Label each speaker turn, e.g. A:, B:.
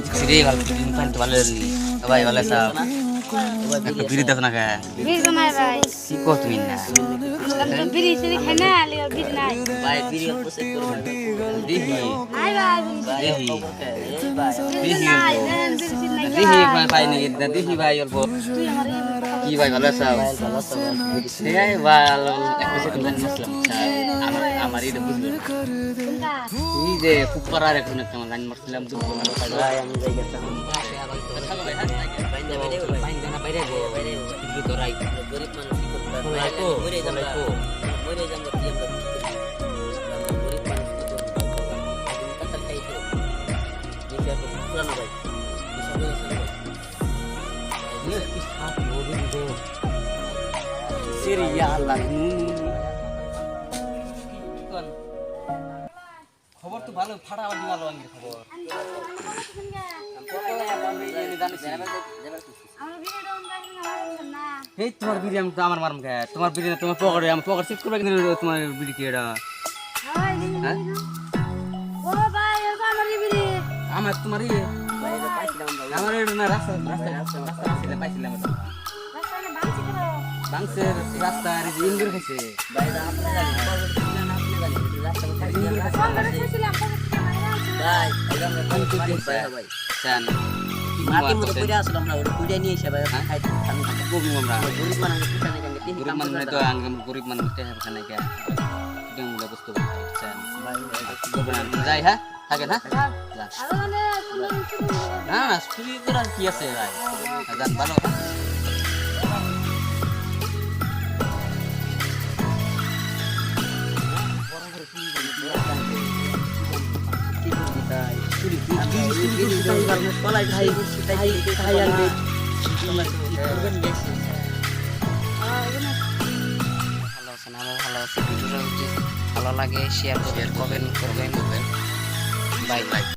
A: সিরে ভালো দিন পান তো ভালো নি ভাই ভালো সব একটু বিড়ি দাও না কা
B: বিড়ি তো নাই ভাই
A: কি কো তুমি না
B: আমি তো বিড়ি সিড়ি খাই না লিও বিড়ি নাই
C: ভাই বিড়ি পোষে করবে
A: দেখি
B: নাই ভাই
A: দেখি
C: এই ভাই
B: বিড়ি নাই দেন বিড়ি সিড়ি নাই
A: দেখি ভাই পাই না দেখি ভাই অল্প
B: তুই আমার
A: কি ভাই ভালো সব
C: ভালো তো
A: এই ভালো একটু সেকেন্ড আসলাম আমার এটা বুঝলো না
B: কোনটা
A: এই যে ফুপারার এখন একটা লাইন মারছিলাম তো
C: ভাই আমি যাই গেলাম
A: বাইরে তোরাই
C: গরিব মানুষ কি করবে ভাই মরে যাবে মরে যাবে কি আমরা গরিব মানুষ কি করবে আগুন কাটার খাইতে নিচে তো পুরানো ভাই
A: খবর তো ভালো ফাটাফাটি ভালো আঙ্গির খবর এই তোমার বিরিয়ানি তো আমার মারম খায় তোমার বিরিয়ানি তোমার পকেটে আমার পকেট চেক করবে কিন্তু তোমার বিড়ি কি এটা হ্যাঁ
B: ও ভাই ও আমার বিড়ি
A: আমার তোমার ইয়ে আমার এটা না রাস্তা পাইছিলাম
B: রাস্তায় বাঁচি করো
A: বাংসের রাস্তা আর ইন্দুর খাইছে
B: ফোন করে শুনছিলাম
A: চান
C: মাটির মতো পড়ে আসলাম না ওটা পুড়ে নিয়ে এসে ভাই খাইতে
A: গরিব আমরা
C: গরিব মানুষ পিছনে কেন
A: গরিব মানুষ তো গরিব মানুষ খানে কে ডিমগুলো বুঝতে চান যাই হ্যাঁ থাকে না
B: আরো মানে
A: না না চুরি করার কি আছে ভাই যান ভালো
C: ভালো আছেন আমার ভালো আছে ভিডিওটা যদি ভালো লাগে শেয়ার করবেন কমেন্ট করবেন বাই বাই